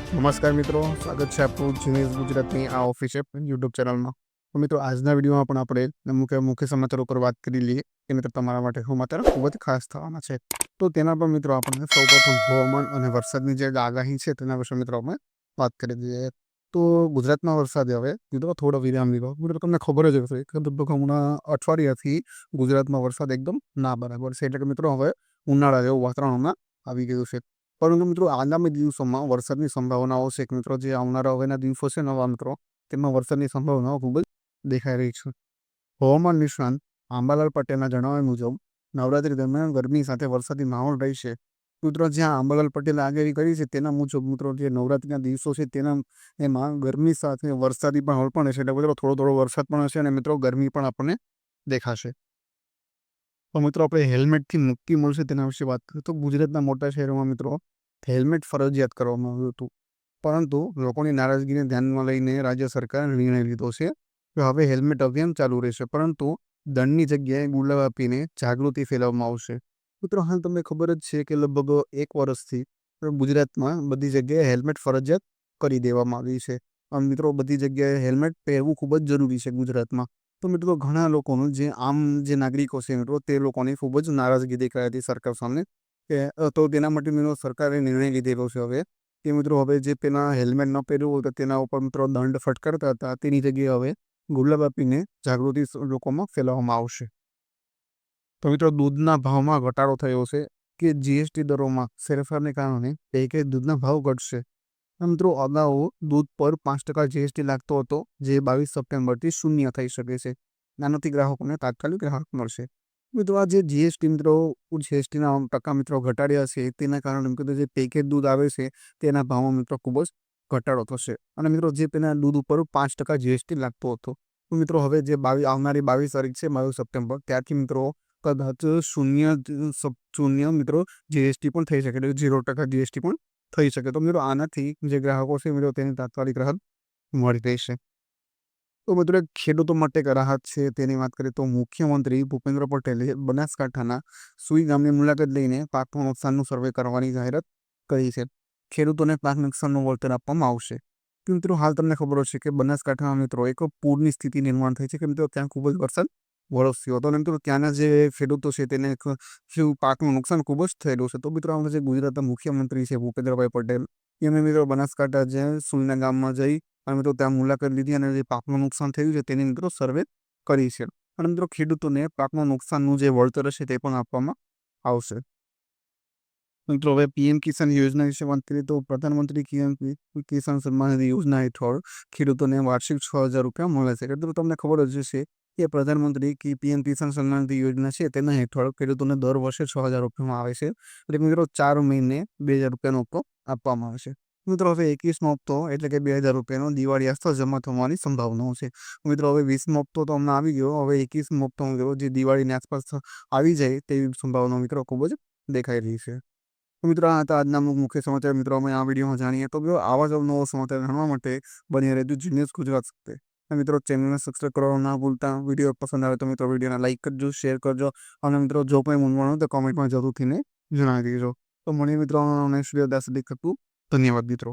નમસ્કાર મિત્રો, સ્વાગત છે આપણું જીનીયસ ગુજરાતની આ ઓફિશિયલ યુટ્યુબ ચેનલમાં. તો મિત્રો, આજના વિડીયોમાં પણ આપણે મુખ્ય મુખ્ય સમાચારો પર વાત કરી લઈએ કે મિત્રો તમારા માટે સમાચાર ખૂબ જ ખાસ થવાના છે. તો તેના પર મિત્રો આપણે સૌપ્રથમ હવામાન અને વરસાદની જે આગાહી છે તેના વિશે મિત્રો આપણે વાત કરી દઈએ. તો ગુજરાતમાં વરસાદે હવે મિત્રો થોડો વિરામ લીધો. મિત્રો તમને ખબર જ હશે કે લગભગ હમણાં અઠવાડિયાથી ગુજરાતમાં વરસાદ એકદમ ના બરાબર છે. એટલે કે મિત્રો હવે ઉનાળા જેવું વાતાવરણ હમણાં આવી ગયું છે. પરંતુ મિત્રો આગામી દિવસોમાં વરસાદની સંભાવનાઓ છે કે મિત્રો જે આવનારા હવેના દિવસો છે નવા મિત્રો તેમાં વરસાદની સંભાવનાઓ ખૂબ જ દેખાઈ રહી છે. હવામાન નિષ્ણાંત આંબાલાલ પટેલના જણાવ્યા મુજબ નવરાત્રી દરમિયાન ગરમી સાથે વરસાદી માહોલ રહેશે. મિત્રો જ્યાં આંબાલાલ પટેલે આગાહી કરી છે તેના મુજબ મિત્રો જે નવરાત્રીના દિવસો છે તેના એમાં ગરમી સાથે વરસાદી માહોલ પણ હશે. એટલે મિત્રો થોડો વરસાદ પણ હશે અને મિત્રો ગરમી પણ આપણને દેખાશે. તો મિત્રો આપણે હેલ્મેટથી મુક્તિ મળશે તેના વિશે વાત કરીએ તો ગુજરાતના મોટા શહેરોમાં મિત્રો હેલ્મેટ ફરજિયાત કરવામાં આવ્યું હતું. પરંતુ લોકોની નારાજગીને ધ્યાનમાં લઈને રાજ્ય સરકારે નિર્ણય લીધો છે કે હવે હેલ્મેટ અભિયાન ચાલુ રહેશે, પરંતુ દંડની જગ્યાએ ગુલાબ આપીને જાગૃતિ ફેલાવવામાં આવશે. મિત્રો હાલ તમને ખબર જ છે કે લગભગ 1 વર્ષથી ગુજરાતમાં બધી જગ્યાએ હેલ્મેટ ફરજિયાત કરી દેવામાં આવી છે. મિત્રો બધી જગ્યાએ હેલ્મેટ પહેરવું ખૂબ જ જરૂરી છે ગુજરાતમાં. તો મિત્રો ઘણા લોકોનું જે નાગરિકો છે મિત્રો તે લોકોની ખૂબ જ નારાજગી દેખાઈ હતી સરકાર સામે કે તો તેના માટે મિત્રો સરકારે નિર્ણય લીધેલો છે હવે કે મિત્રો હવે જે પેલા હેલ્મેટ ન પહેર્યું હોય તો તેના ઉપર મિત્રો દંડ ફટકારતા હતા તેની જગ્યાએ હવે ગુલાબ આપીને જાગૃતિ લોકોમાં ફેલાવવામાં આવશે. તો મિત્રો દૂધના ભાવમાં ઘટાડો થયો છે કે જીએસટી દરોમાં ફેરફારને કારણે પેકેજ દૂધના ભાવ ઘટશે. મિત્રો અગાઉ દૂધ પર 5% જીએસટી લાગતો હતો, જે 22 સપ્ટેમ્બરથી શૂન્ય થઈ શકે છે. નાનાથી ગ્રાહકોને તાત્કાલિક રાહત મળશે. મિત્રો આ જે જીએસટીના ટકા મિત્રો ઘટાડ્યા છે તેના કારણે મિત્રો જે પેકેજ દૂધ આવે છે તેના ભાવમાં મિત્રો ખૂબ જ ઘટાડો થશે. અને મિત્રો જે પેલા દૂધ ઉપર 5% જીએસટી લાગતો હતો તો મિત્રો હવે જે આવનારી 22 તારીખ છે 22 સપ્ટેમ્બર ત્યારથી મિત્રો કદાચ શૂન્ય મિત્રો જીએસટી પણ થઈ શકે, એટલે 0% જીએસટી પણ થઈ શકે. તો મિત્રો આનાથી જે ગ્રાહકો છે મિત્રો તેને તાત્કાલિક રાહત મળી રહેશે. તો મિત્રો ખેડૂતો માટે એક રાહત છે તેની વાત કરીએ તો મુખ્યમંત્રી ભૂપેન્દ્ર પટેલે બનાસકાંઠાના સુઈ ગામની મુલાકાત લઈને પાકનું નુકસાનનું સર્વે કરવાની જાહેરાત કરી છે. ખેડૂતોને પાક નુકસાનનું વળતર આપવામાં આવશે. તો મિત્રો હાલ તમને ખબર હશે કે બનાસકાંઠામાં મિત્રો એક પૂરની સ્થિતિ નિર્માણ થઈ છે કે મિત્રો ત્યાં ખૂબ જ વરસાદ વરસ્યો હતો અને મિત્રો ત્યાંના જે ખેડૂતો છે તેને પાકનું નુકસાન ખૂબ જ થયેલું છે. તો મિત્રો આપણે જે ગુજરાતના મુખ્યમંત્રી છે ભૂપેન્દ્રભાઈ પટેલ એમણે મિત્રો બનાસકાંઠા જે સુઈના ગામમાં જઈ અને મિત્રો ત્યાં મુલાકાત લીધી અને જે પાકનું નુકસાન થયું છે તેની મિત્રો સર્વે કરી છે. અને મિત્રો ખેડૂતોને પાકનું નુકસાનનું જે વળતર હશે તે પણ આપવામાં આવશે. મિત્રો હવે પીએમ કિસાન યોજના વિશે વાત કરીએ તો પ્રધાનમંત્રી કિસાન સન્માન નિધિ યોજના હેઠળ ખેડૂતોને વાર્ષિક 6,000 રૂપિયા મળે છે. એટલે તમને ખબર જ હશે કે પ્રધાનમંત્રી પીએમ કિસાન સન્માન નિધિ યોજના છે તેના હેઠળ ખેડૂતોને દર વર્ષે 6,000 રૂપિયામાં આવે છે. એટલે મિત્રો 4 મહિને 2,000 રૂપિયાનો હપ્તો આપવામાં આવે છે. મિત્રો હવે 21મો હપ્તો એટલે કે 2,000 રૂપિયાનો દિવાળી આસપાસ જમા થવાની સંભાવનાઓ છે. મિત્રો હવે 20મો હપ્તો તો હમણાં આવી ગયો, હવે 21મો હપ્તો જે દિવાળીની આસપાસ આવી જાય તેવી સંભાવનાઓ મિત્રો ખૂબ જ દેખાઈ રહી છે. તો મિત્રો આ હતા આજના મુખ્ય સમાચાર. મિત્રો અમે આ વિડીયોમાં જાણીએ તો આવા જ નવો સમાચાર જાણવા માટે બની રહેજો જીનીયસ ગુજરાત સાથે. મિત્રો ચેનલને સબસ્ક્રાઈબ કરવાનું ના ભૂલતા. વિડીયો પસંદ આવે તો મિત્રો વિડીયોને લાઈક કરજો, શેર કરજો અને મિત્રો જો કંઈ મૂંઝવણ હોય તો કોમેન્ટમાં જરૂરથી જણાવી દેજો. તો મળીએ મિત્રો નેક્સ્ટ વિડીયો. ત્યાં સુધી ધન્યવાદ મિત્રો.